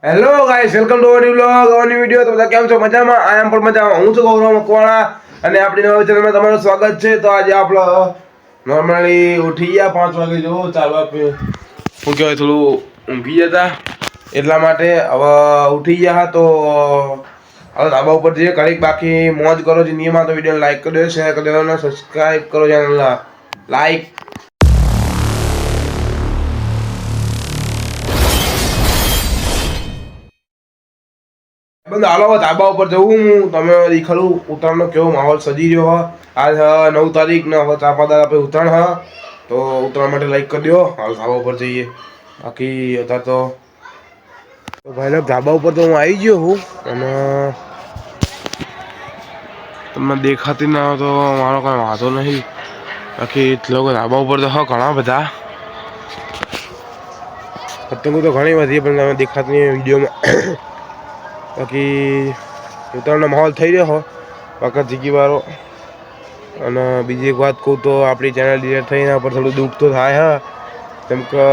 Hello guys, welcome to new vlog, new video. તો બધા કેમ છો? મજામાં? આઈ એમ પણ મજામાં. હું છું ગૌરવ મકવાણા અને આપણી નવી ચેનલમાં તમારું સ્વાગત છે. તો આજે આપણે નોર્મલી ઉઠી ગયા 5 વાગે, જો ચાલવા શું કહેવાય, થોડું ઊંઘી જતા એટલા માટે હવે ઉઠી ગયા. તો હવે ધાબા ઉપર જઈએ ઘડીક, બાકી મોજ કરો. જે નિયમ તો વિડીયો લાઈક કરી દો, શેર કરી દો અને સબસ્ક્રાઈબ કરો ચેનલ લાઈક. બંધ હાલો ધાબા ઉપર જવું હું તમે દેખાડું ઉત્તરાયણનો કેવો માહોલ સજી રહ્યો હ. આજ 9 તારીખ ને હવે 4-5 દાડા પછી ઉત્તરાયણ હ. તો ઉત્તરાયણ માટે લાઈક કરી દો. હાલ ધાબા ઉપર જઈએ. બાકી અત્યારે તો ભાઈ લોક ધાબા ઉપર તો હું આવી ગયો હું અને તમને દેખાતી ના હોય તો મારો કાંઈ વાંધો નહીં. બાકી લોકો ધાબા ઉપર તો ઘણા બધા પતંગો તો ઘણી બધી પણ તમે દેખાતી નહીં વિડીયોમાં. બાકી ઉત્તરાયણનો માહોલ થઈ રહ્યો હો વખત જીગી વાળો. અને બીજી એક વાત કહું તો આપણી ચેનલ ડિલીટ થઈ એના પર થોડું દુઃખ તો થાય હા, કેમ કે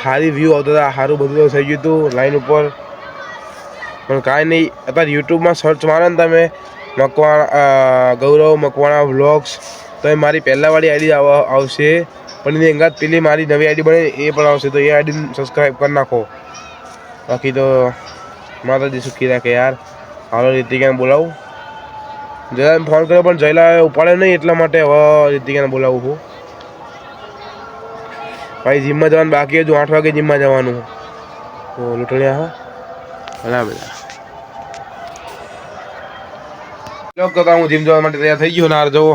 સારી વ્યૂ આવતા હતા, સારું બધું થઈ ગયું હતું લાઈન ઉપર. પણ કાંઈ નહીં, અત્યારે યુટ્યુબમાં સર્ચ મારો ને તમે મકવાણા ગૌરવ મકવાણા વ્લોગ્સ, તો એ મારી પહેલાંવાળી આઈડી આવશે. પણ એની અંગાત પેલી મારી નવી આઈડી બને એ પણ આવશે. તો એ આઈડીને સબસ્ક્રાઈબ કરી નાખો. બાકી તો માતાજી સુખી રાખે યાર. હાલો રીતિકાને બોલાવું. જયલાને ફોન કર્યો પણ જયલા ઉપાડે નહીં, એટલા માટે હવે રીતિકાને બોલાવું છું. ભાઈ જીમમાં જવાનું બાકી હજુ 8 વાગે જીમમાં જવાનું. તો લૂંટણ્યા હા ઘણા બધા લોક. તો હું જીમ જવા માટે તૈયાર થઈ ગયો. નાર જવો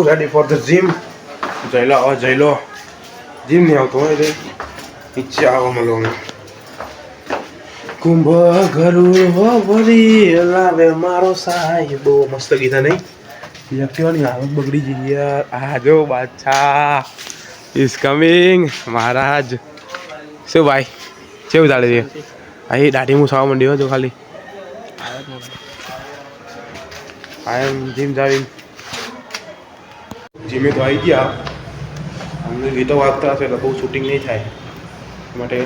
રેડી ફોર ધ જીમ. જયલો હવે જયલો જીમ નહીં આવતો હોય રે ઈચ્છા આવો મળવાનું. કુંભ ઘરું ભરી લાવે મારો સાહેબો. મસ્ત ગીતા નહીં? એક્ટિવાની હાલત બગડી ગઈ યાર. આ જો બાદશાહ ઇઝ કમિંગ મહારાજ. શું ભાઈ કેવું ચાલે છે? અહીં દાઢી હું સાવા માંડ્યો હતો ખાલી. આઈ એમ જીમ જાવીન જીમે તો આવી ગયા. અમને ગીતો વાગતા હશે એટલે બહુ શૂટિંગ નહીં થાય માટે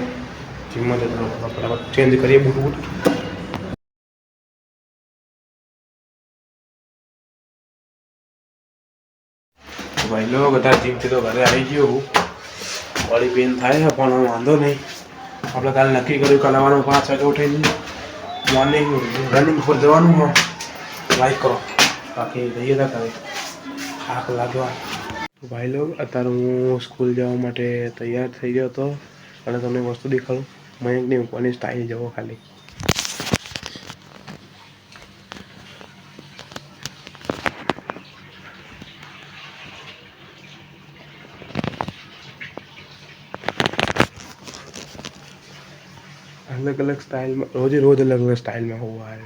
જીમમાં જતો ફટાફટ ચેન્જ કરીએ બૂટ બૂટ. ભાઈ લો બધા જીમથી તો ઘરે આવી ગયો હું. બોડી પેન થાય છે પણ વાંધો નહીં. આપણે કાલે નક્કી કર્યું કાલે આવવાનું 5 વાગે ઉઠીને મોર્નિંગ રનિંગ પર જવાનું હોય. લાઈક કરો બાકી જઈએ તા કરે થાક લાગવા. ભાઈ લોગ અત્યારે હું સ્કૂલ જવા માટે તૈયાર થઈ ગયો હતો અને તમને વસ્તુ દેખાડું. મયંકની ઉપરની સ્ટાઇલ જવો ખાલી. अलग अलग स्टाइल में रोज रोज अलग अलग स्टाइल में हुआ है.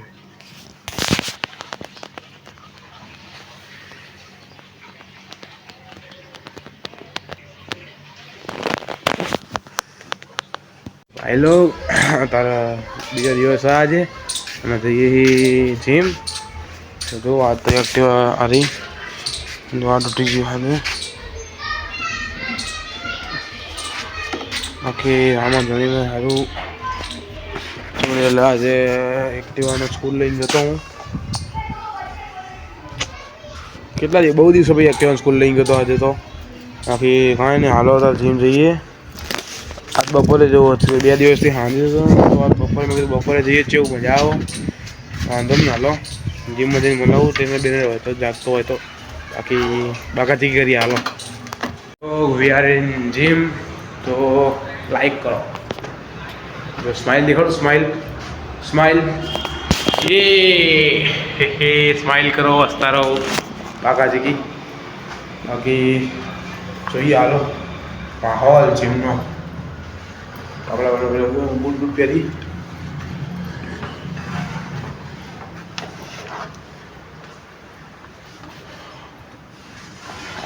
ભાઈ લોગ તારા બીજા દિવસ આજે અને જઈએ જીમ. તો જો આ તો એક્ટિવા આવી આ તૂટી ગયું હવે. બાકી આમાં જણીને સારું આજે એક્ટિવાનો સ્કૂલ લઈને જતો હું. કેટલા બહુ દિવસો પછી એક્ટિવાનો સ્કૂલ લઈને ગયો આજે તો. બાકી કાંઈ નહીં, હાલો તાર જીમ જઈએ. આજ બપોરે જવું હતું, 2 દિવસથી સાંજે તો આજ બપોરે મેં કીધું બપોરે જઈએ કેવું મજા આવો. વાંધો નહીં, હાલો જીમમાં જઈને બોલાવું તેને બેને હોય તો જાગતો હોય તો. બાકી બાકાથી કરીએ હાલો. તો વી આર ઇન જીમ. તો લાઈક કરો. જો સ્માઇલ દેખાડો, સ્માઇલ સ્માઇલ એ સ્માઇલ કરો, હસતા રહો બાકાજી કી. બાકી જોઈએ હાલો માહોલ જીમનો. આપણે બૂટ બૂટ પહેરી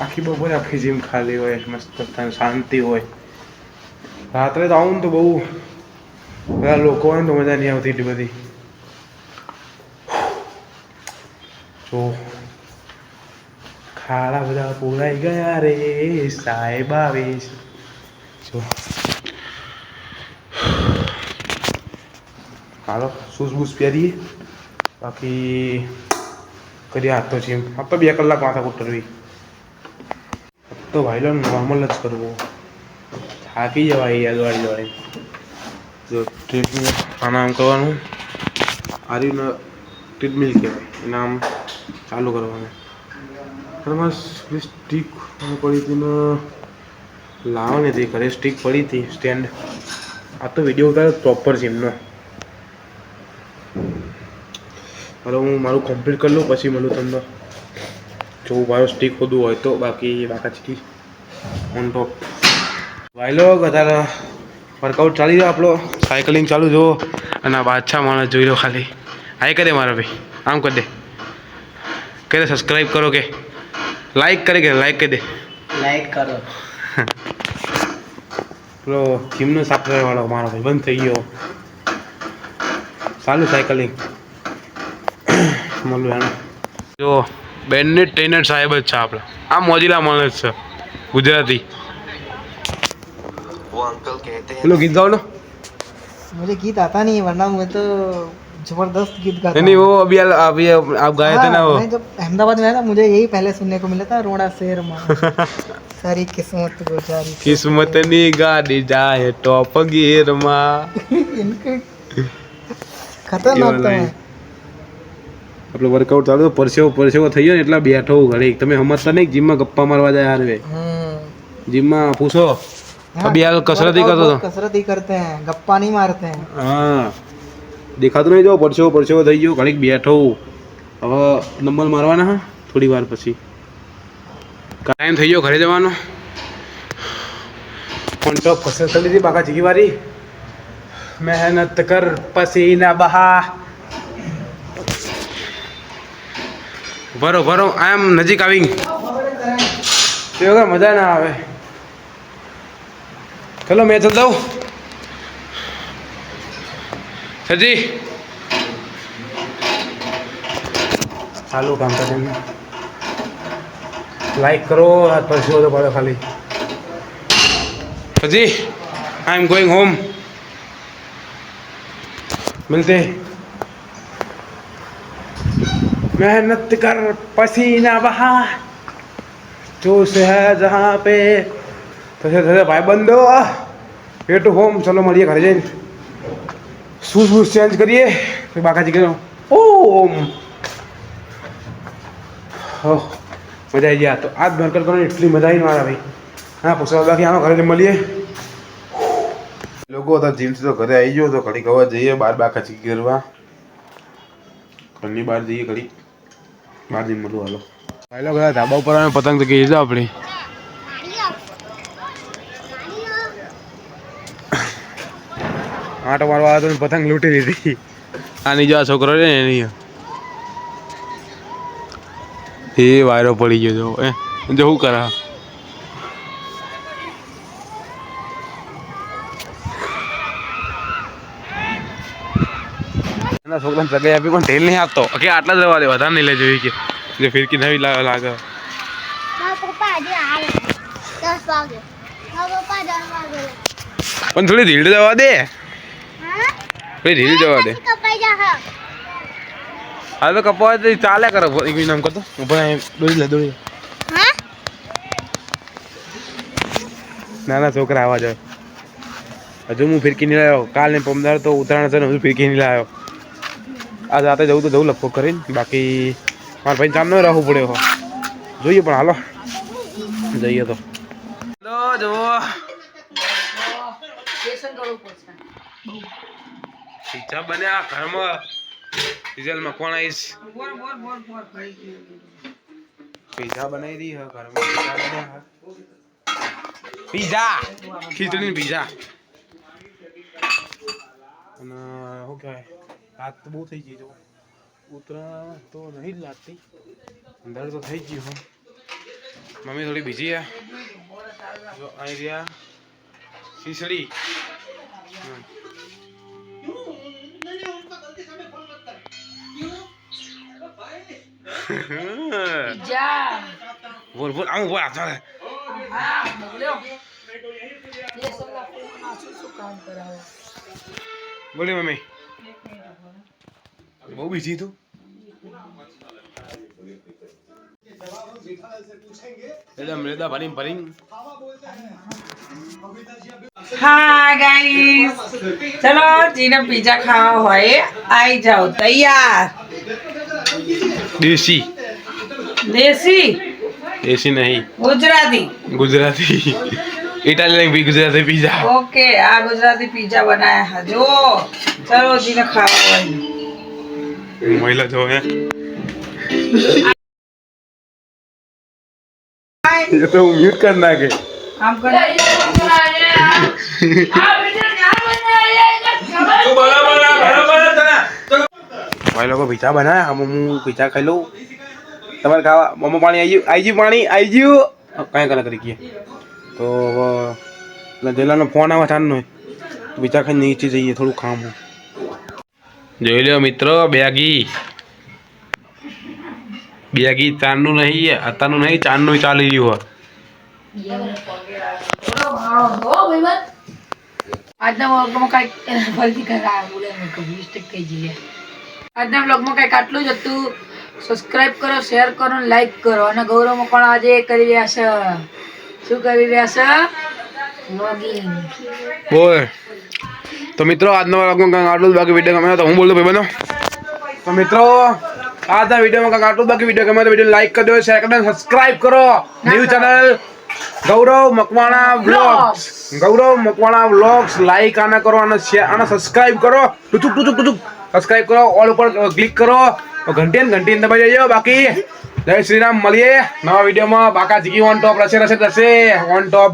આખી બપોરે આખી જીમ ખાલી હોય, મસ્ત શાંતિ હોય. રાત્રે તો આવું ને તો બહુ બધા લોકો હોય ને તો મજા નહીં આવતી એટલી બધી. જો ખાડા બધા પૂરાઈ ગયા રે સાહેબ આવે. જો હાલો શૂઝ બૂઝ પહેરીએ બાકી કરીએ હાથ તો જીમ આ તો 2 કલાક માથા ઉતરવી તો ભાઈ લો નોર્મલ જ કરવું થાકી જવાય યાર દોડી જો ટ્રેડમિલ આના આમ કરવાનું આ રીતના ટ્રેડમિલ કહેવાય એના આમ ચાલુ કરવાનું એમાં સ્ટીક પડી હતી ને લાવવાની હતી ઘરે સ્ટીક પડી હતી સ્ટેન્ડ આ તો વિડીયો ઉતાર્યો પ્રોપર જીમનો હવે હું મારું કમ્પ્લીટ કરી લઉં પછી મળું તમને જો મારો સ્ટીક ખોદવું હોય તો બાકી ચીકી ઓન ટોપ વાયલો વધારે વર્કઆઉટ ચાલી રહ્યો આપણો સાયકલિંગ ચાલુ જુઓ અને આ બાદશાહ માણસ જોઈ લો ખાલી હાઈ કરે મારા ભાઈ આમ કરી દે કરે સબસ્ક્રાઈબ કરો કે લાઈક કરે કે લાઈક કરી દે લાઈક કરો પેલો જીમનો સાફ વાળો મારો ભાઈ બંધ થઈ ગયો ચાલુ સાયકલિંગ મળું એનું જો બેન્ડને ટ્રેનર સાહેબ જ છે આપણા આ મોજીલા માણસ છે ગુજરાતી પેલો ગીત ગાओ ना मुझे गीत आता नहीं है वरना मैं तो जबरदस्त गीत गाता नहीं वो अभी आप गाए थे ना वो मैं जब अहमदाबाद में आया था मुझे यही पहले सुनने को मिला था रोड़ा शेर माँ सारी किस्मत गुजारी किस्मत ની ગાડી જાય ટોપ ગીર માં इनके खतरनाक था આપણો વર્કઆઉટ ચાલુ પરસેવો થઈ ગયો ને એટલા બેઠો ઘડી તમે સમજતા નહીં જીમમાં ગપ્પા મારવા જાય યાર વે જીમમાં પૂછો અભી હાલ कसरत ही करतो कसरत ही करते हैं गप्पा नहीं मारते हैं हाँ દેખાતું નહીં જો પરસેવો થઈ ગયો ઘડીક બેઠો હવે નંબર મારવાના હા થોડી વાર પછી ટાઈમ થઈ ગયો ઘરે જવાનો પણ તો કસરત કરી લીધી બાકા ચીકી વારી મહેનત કર પસીના બહા ભરો આમ નજીક આવી તે વગર મજા ના આવે चलो मैं चलता हूँ सर जी चालू काम कर लाइक करो हाथ पर से पड़ो खाली sir ji I am going home मिलते मेहनत कर पसीना बहा जोश है जहाँ पे भाई बंदो ये टू होम चलो મળીએ ઘરે જઈને શૂઝ ચેન્જ કરીએ પછી બાકાજી કર્યો ઓમ હો મજા આવી ગયા તો આજ વર્કઆઉટ કરવાની એટલી મજા આવી મારા ભાઈ હા પૂછવા બાકી આનો ઘરે મળીએ લોકો હતા જીમથી તો ઘરે આવી ગયો તો ઘડી કવા જઈએ બહાર બાકાજી કરવા ઘરની બહાર જઈએ ઘડી બહાર જઈને મળું હાલો ભાઈ લોકો ધાબા ઉપર આવે પતંગ તો કહીએ આપણી આટો મારવા આવ્યો તો પતંગ લૂંટી લીધી આની જો આ છોકરો છે ને એની એ વાયરો પડી ગયો જો એ જો શું કરા એના છોકરાને સગાઈ આપી પણ તેલ નહીં આપતો કે આટલા જ રહેવા દે વધારે નહીં લે જોઈ કે જે ફિરકી નવી લાગે પણ થોડી ધીરે જવા દે ધીરે જવા દે હા તો કપવા ચાલે કરો એક નામ કરતો દોડી નાના છોકરા આવા જાય હજુ હું ફિરકી નહીં લાવ્યો કાલ ને પમદાર તો ઉત્તરાયણ છે ને હજુ ફિરકી નહીં લાવ્યો આ રાતે જવું તો જવું લખો કરીને બાકી મારા ભાઈ કામ ન રાખવું પડે જોઈએ પણ હાલો જઈએ તો જુઓ પિઝા બન્યા ઘરમાં ડીઝલમાં કોણ આવીશ પિઝા બનાવી દી ઘરમાં પિઝા ખીચડી પિઝા અને શું કહેવાય રાત તો બહુ થઈ ગઈ જો ઉતરા તો નહીં જ લાગતી અંદર તો થઈ ગયું મમ્મી થોડી બીજી છે જો અહીં રહ્યા ખીચડી બોલ આવું બોલ ચાલે કામ કરાવો. બોલી મમ્મી બહુ બીજી તું રેદા ભરી હા ગાઈસ, ચલો જીને પીઝા ખાવા હોય આવી જાઓ, તૈયાર. દેશી દેશી નહીં Gujarati. Gujarati Italian Gujarati pizza. Okay, આ ગુજરાતી પીઝા બનાયા હા. જો ચલો જીને ખાવા હોય. મહિલા જો હે ये तो म्यूट कर नाके આમ કરો. भाई लोगों पिज्जा बनाया हम पिज्जा खाई लो તમારે ખાવા મમ્મા પાણી આવી ગયું કાંઈ કલા કરી ગઈ તો જેલાનો ફોન આવે ચાંદનો તો પિઝા ખાઈને નીચે જઈએ થોડું ખામ જોઈ લો મિત્રો બેગી ચાંદનું નહીં અત્યારનું નહીં ચાંદનું ચાલી રહ્યું હોય આજના વ્લોગમાં કઈક ફરીથી કરા બોલે મિસ્ટેક કહી જઈએ. આજના વ્લોગમાં કઈક આટલું જ હતું. સબસ્ક્રાઇબ કરો, શેર કરો અને લાઈક કરો. અને ગૌરવમાં પણ આજે કરી રહ્યા છે. શું કરી રહ્યા છે? વ્લોગિંગ. બોલ તો મિત્રો આજનો વ્લોગમાં આટલું જ. બાકી વિડીયો ગમે તો હું બોલું ભાઈ બનો. તો મિત્રો આજના વિડીયોમાં આટલું. બાકી વિડીયો ગમે તો વિડીયો લાઈક કરજો, શેર કરજો, સબસ્ક્રાઇબ કરો. ન્યૂ ચેનલ ગૌરવ મકવાણા વ્લોગ્સ લાઈક આના કરો અને શેર આના સબસ્ક્રાઇબ કરો. ટુચુક સબસ્ક્રાઇબ કરો, ઓલ ઉપર ક્લિક કરો, ઘંટી દબાઈ દેજો. બાકી જય શ્રી રામ, મળીએ નવા વિડીયોમાં. બાકા જીગી ઓન ટોપ રહેશે ઓન ટોપ.